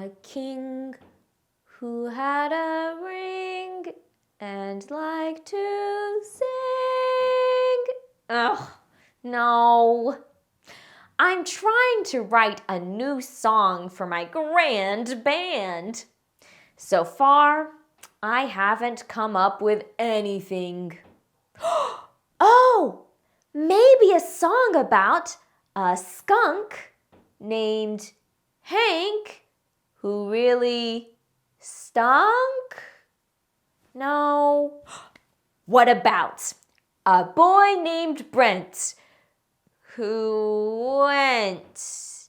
A king who had a ring and liked to sing. Ugh, no. I'm trying to write a new song for my grand band. So far, I haven't come up with anything. Oh, maybe a song about a skunk named Hank who really stunk? No. What about a boy named Brent who went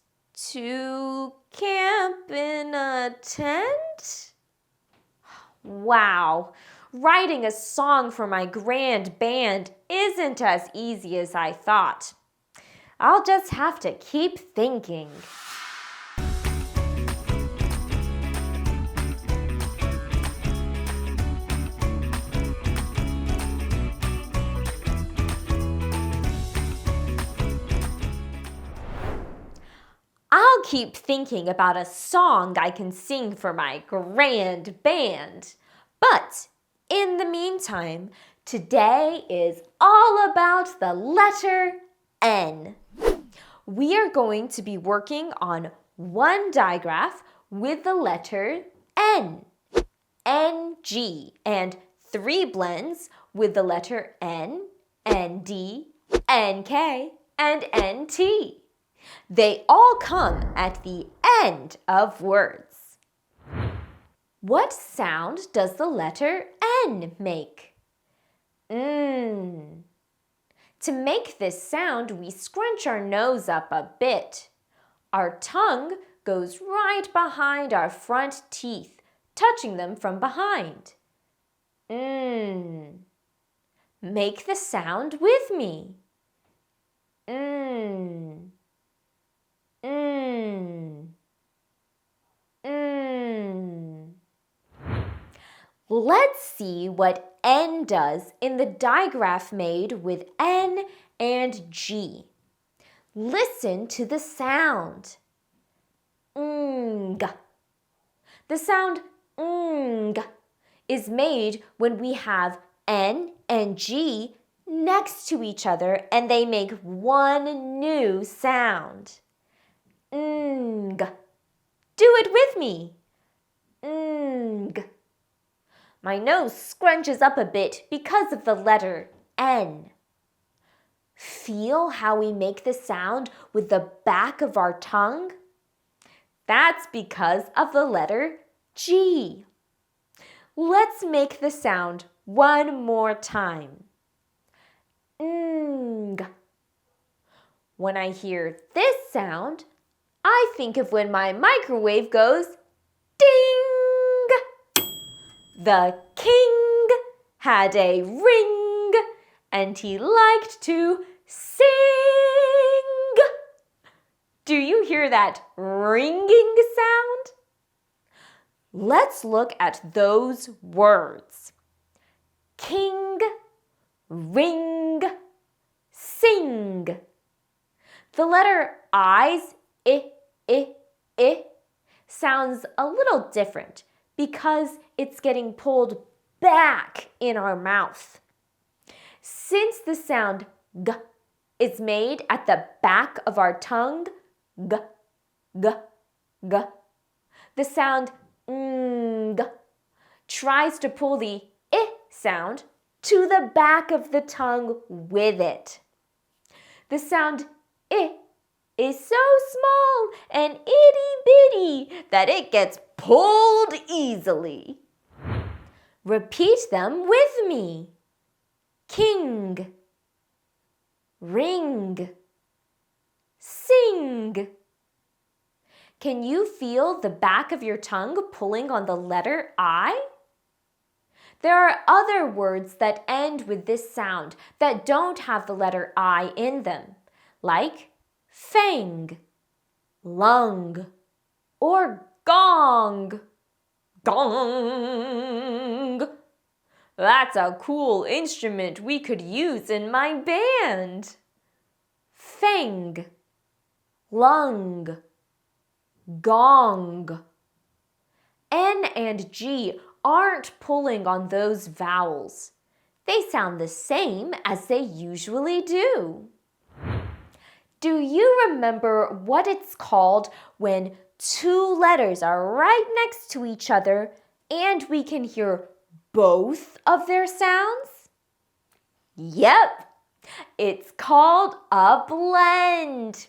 to camp in a tent? Wow, writing a song for my grand band isn't as easy as I thought. I'll just have to keep thinking. I'll keep thinking about a song I can sing for my grand band. But in the meantime, today is all about the letter N. We are going to be working on one digraph with the letter N, NG, and 3 blends with the letter N, ND, NK, and NT. They all come at the end of words. What sound does the letter N make? To make this sound, we scrunch our nose up a bit. Our tongue goes right behind our front teeth, touching them from behind. Make the sound with me. Let's see what N does in the digraph made with N and G. Listen to the sound. The sound is made when we have N and G next to each other and they make one new sound. Do it with me. My nose scrunches up a bit because of the letter N. Feel how we make the sound with the back of our tongue? That's because of the letter G. Let's make the sound one more time. When I hear this sound, I think of when my microwave goes ding. The king had a ring and he liked to sing. Do you hear that ringing sound? Let's look at those words. King, ring, sing. The letter I's, sounds a little different because it's getting pulled back in our mouth. Since the sound G is made at the back of our tongue, G, the sound G tries to pull the I sound to the back of the tongue with it. The sound I is so small and itty-bitty that it gets pulled easily. Repeat them with me. King, ring, sing. Can you feel the back of your tongue pulling on the letter I? There are other words that end with this sound that don't have the letter I in them, like fang, lung, or gong. Gong. That's a cool instrument we could use in my band. Fang, lung, gong. N and G aren't pulling on those vowels. They sound the same as they usually do. Do you remember what it's called when two letters are right next to each other and we can hear both of their sounds? Yep, it's called a blend.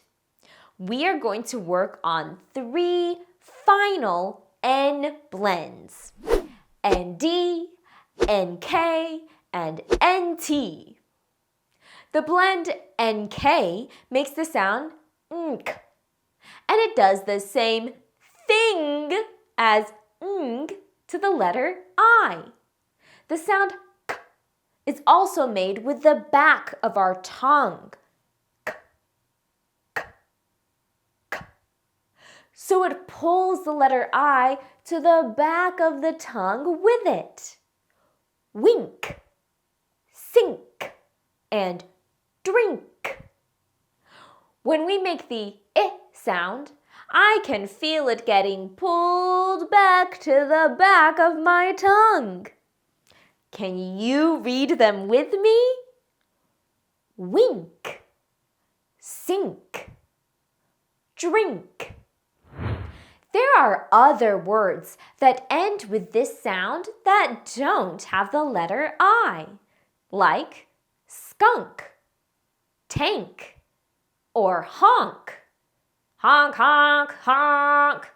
We are going to work on 3 final N blends: ND, NK, and NT. The blend NK makes the sound nk, and it does the same thing as ng to the letter I. The sound k is also made with the back of our tongue. K, k, k. So it pulls the letter I to the back of the tongue with it. Wink, sink, and drink. When we make the I sound, I can feel it getting pulled back to the back of my tongue. Can you read them with me? Wink, sink, drink. There are other words that end with this sound that don't have the letter I, like skunk, tank, or honk. Honk, honk, honk.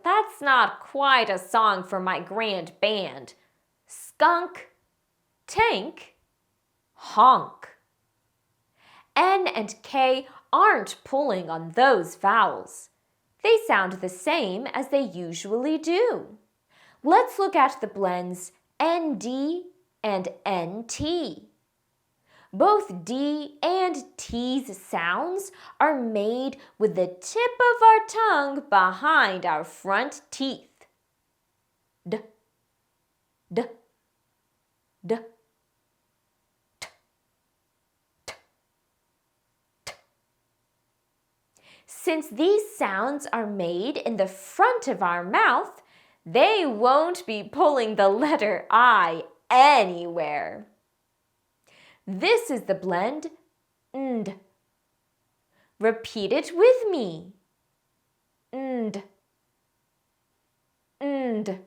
That's not quite a song for my grand band. Skunk, tank, honk. N and K aren't pulling on those vowels. They sound the same as they usually do. Let's look at the blends ND and NT. Both D and T's sounds are made with the tip of our tongue behind our front teeth. D, d, d, t, t, t. Since these sounds are made in the front of our mouth, they won't be pulling the letter I anywhere. This is the blend nd. Repeat it with me. Nd, nd,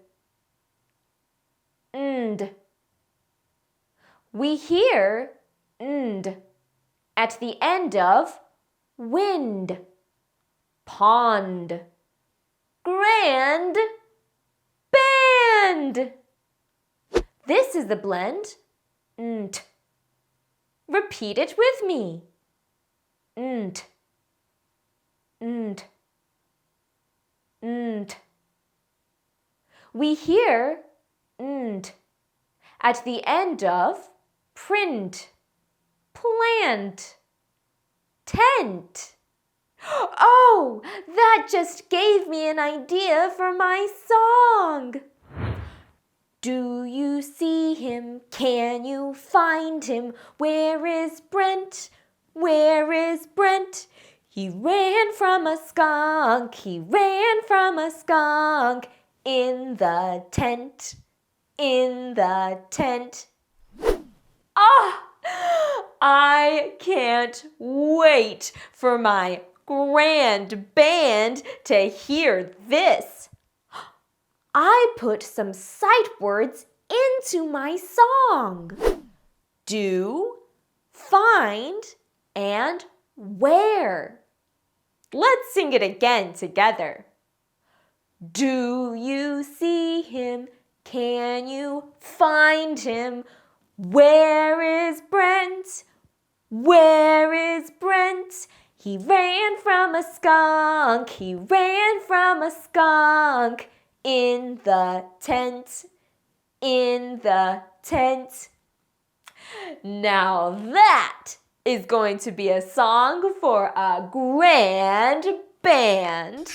nd. We hear nd at the end of wind, pond, grand, band. This is the blend nt. Repeat it with me. Nt, nt, nt. We hear nt at the end of print, plant, tent. Oh, that just gave me an idea for my song. Do you see him? Can you find him? Where is Brent? Where is Brent? He ran from a skunk. He ran from a skunk in the tent. In the tent. Ah! I can't wait for my grand band to hear this. I put some sight words into my song. Do, find, and where. Let's sing it again together. Do you see him? Can you find him? Where is Brent? Where is Brent? He ran from a skunk. He ran from a skunk. In the tent, in the tent. Now that is going to be a song for a grand band.